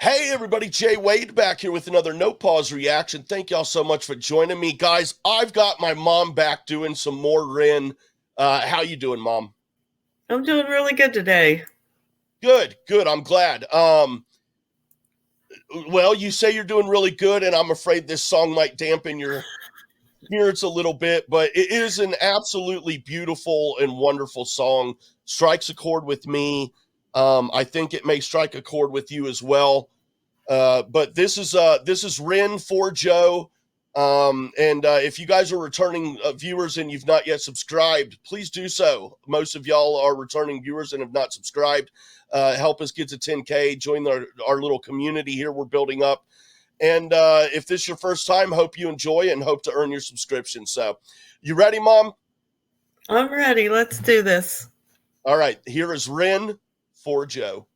Hey everybody, Jay Wade back here with another No Pause reaction. Thank y'all so much for joining me. Guys, I've got my mom back doing some more Ren. How you doing, Mom? I'm doing really good today. Good. I'm glad. Well, you say you're doing really good, and I'm afraid this song might dampen your spirits a little bit, but it is an absolutely beautiful and wonderful song. Strikes a chord with me. I think it may strike a chord with you as well. But this is Ren for Joe. And if you guys are returning viewers and you've not yet subscribed, please do so. Most of y'all are returning viewers and have not subscribed. Help us get to 10K. Join our little community here we're building up. And if this is your first time, hope you enjoy and hope to earn your subscription. So, you ready, Mom? I'm ready. Let's do this. All right. Here is Ren for Joe.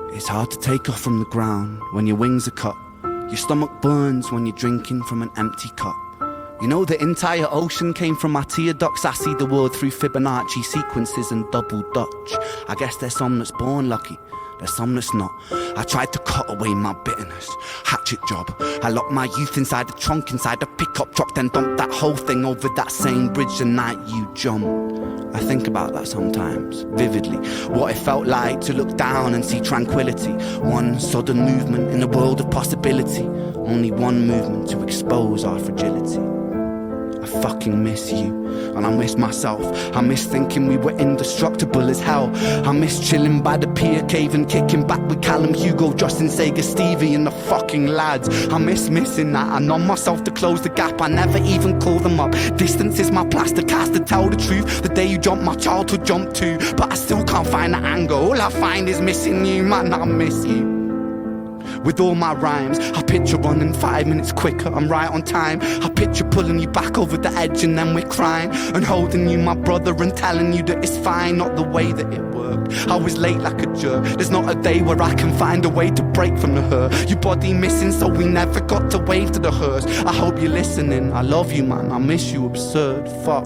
It's hard to take off from the ground when your wings are cut. Your stomach burns when you're drinking from an empty cup. You know the entire ocean came from my tear ducts. I see the world through Fibonacci sequences and double Dutch. I guess there's some that's born lucky, there's some that's not. I tried to cut away my bitterness, hatchet job. I locked my youth inside the trunk, inside the pickup truck, then dumped that whole thing over that same bridge the night you jumped. I think about that sometimes, vividly. What it felt like to look down and see tranquility. One sudden movement in a world of possibility. Only one movement to expose our fragility. I fucking miss you, and I miss myself. I miss thinking we were indestructible as hell. I miss chilling by the pier cave and kicking back with Callum, Hugo, Justin, Sega, Stevie and the fucking lads. I miss missing that. I numb myself to close the gap. I never even call them up. Distance is my plaster cast to tell the truth. The day you jumped, my childhood jumped too. But I still can't find the anger. All I find is missing you, man, I miss you. With all my rhymes, I picture running 5 minutes quicker, I'm right on time. I picture pulling you back over the edge and then we're crying, and holding you, my brother, and telling you that it's fine, not the way that it worked. I was late like a jerk, there's not a day where I can find a way to break from the hurt. Your body missing, so we never got to wave to the hearse. I hope you're listening, I love you, man, I miss you, absurd, fuck.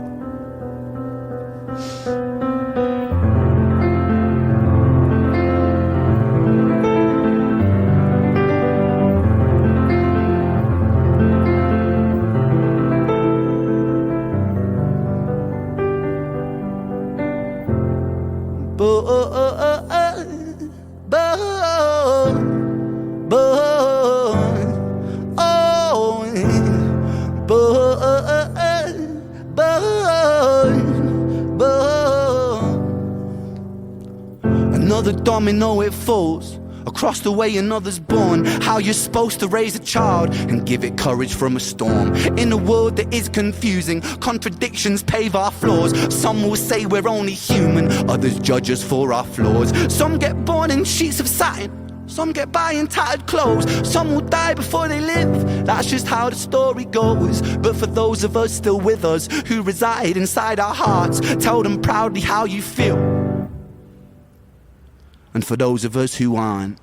Another domino, it falls. Across the way another's born. How you're supposed to raise a child and give it courage from a storm. In a world that is confusing, contradictions pave our flaws. Some will say we're only human, others judge us for our flaws. Some get born in sheets of satin, some get by in tattered clothes. Some will die before they live, that's just how the story goes. But for those of us still with us, who reside inside our hearts, tell them proudly how you feel. And for those of us who aren't,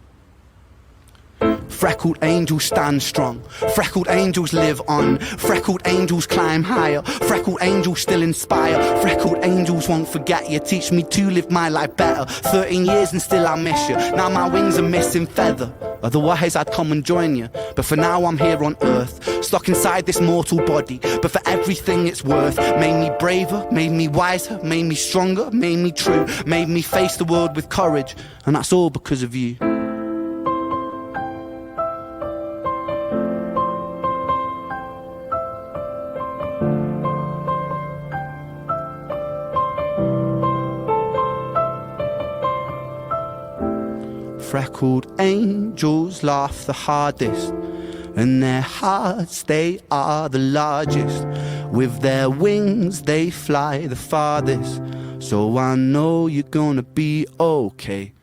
freckled angels stand strong, freckled angels live on, freckled angels climb higher, freckled angels still inspire, freckled angels won't forget you, teach me to live my life better. 13 years and still I miss you, now my wings are missing feather. Otherwise I'd come and join you, but for now I'm here on earth, stuck inside this mortal body. But for everything it's worth, made me braver, made me wiser, made me stronger, made me true, made me face the world with courage, and that's all because of you. Freckled angels laugh the hardest, and their hearts, they are the largest. With their wings, they fly the farthest. So I know you're gonna be okay.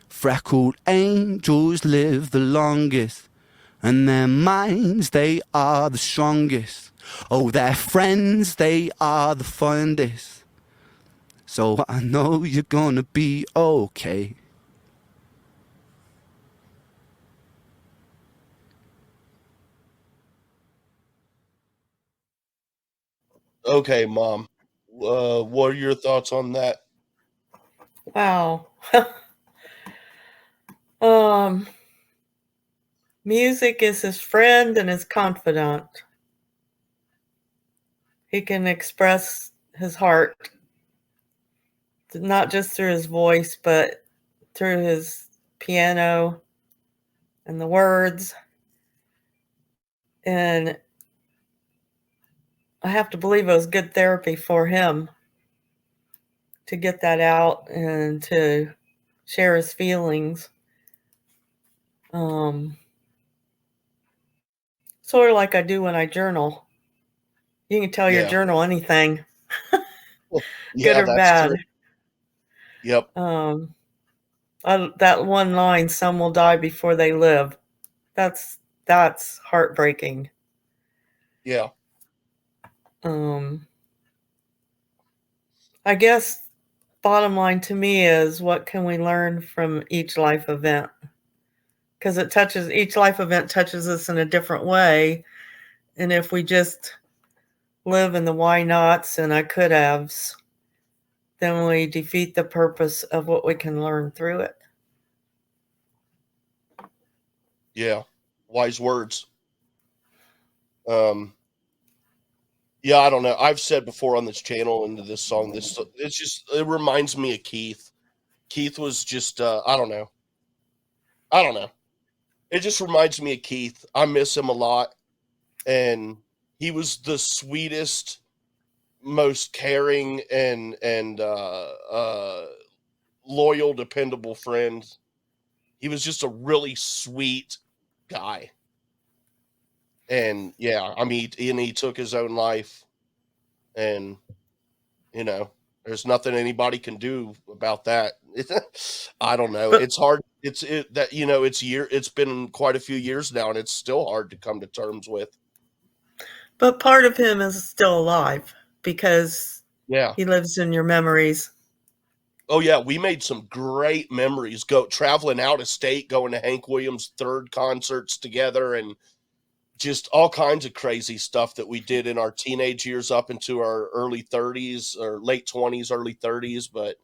Freckled angels live the longest, and their minds, they are the strongest. Oh, their friends, they are the fondest. So I know you're gonna be okay. Okay, Mom. What are your thoughts on that? Wow. Music is his friend and his confidant. He can express his heart, not just through his voice, but through his piano and the words. And I have to believe it was good therapy for him to get that out and to share his feelings. Sort of like I do when I journal. You can tell your Yeah. journal anything, good Yeah, or that's bad. true. Yep. That one line, "Some will die before they live," that's heartbreaking. Yeah. I guess bottom line to me is, what can we learn from each life event? Because each life event touches us in a different way. And if we just live in the why nots and I could haves, then we defeat the purpose of what we can learn through it. Yeah. Wise words. Yeah, I don't know. I've said before on this channel into this song, it reminds me of Keith. Keith was just I don't know. I don't know. It just reminds me of Keith. I miss him a lot, and he was the sweetest, most caring and loyal, dependable friend. He was just a really sweet guy. And yeah, I mean, and he took his own life, and there's nothing anybody can do about that. I don't know. But It's hard. It's been quite a few years now, and it's still hard to come to terms with. but part of him is still alive because Yeah. he lives in your memories. Oh yeah, we made some great memories traveling out of state, going to Hank Williams' third concerts together, and just all kinds of crazy stuff that we did in our teenage years up into our early 30s or late 20s, early 30s. But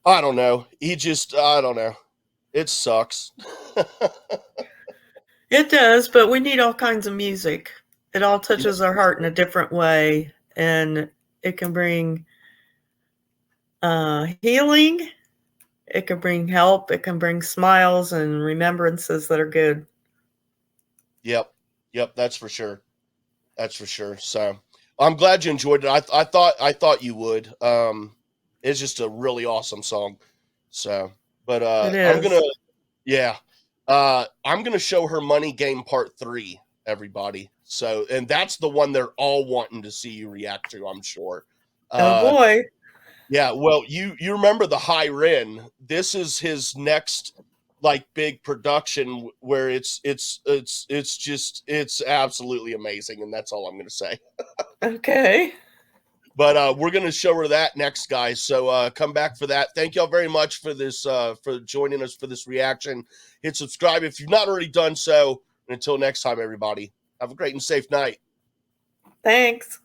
I don't know. I don't know. It sucks. It does, but we need all kinds of music. It all touches our heart in a different way, and it can bring healing. It can bring help. It can bring smiles and remembrances that are good. Yep. Yep. That's for sure. That's for sure. So I'm glad you enjoyed it. I thought you would. It's just a really awesome song. So, but It I'm is. gonna, yeah, I'm gonna show her Money Game Part 3, everybody. So, and that's the one they're all wanting to see you react to, I'm sure. Oh Uh, boy. yeah. Well, you remember the High Ren? This is his next like big production where it's absolutely amazing, and that's all I'm gonna say. Okay. But we're going to show her that next, guys. So come back for that. Thank y'all very much for this, for joining us for this reaction. Hit subscribe if you've not already done so. And until next time, everybody, have a great and safe night. Thanks.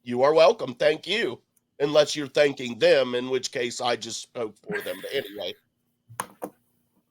You are welcome. Thank you. Unless you're thanking them, in which case I just spoke for them. But anyway.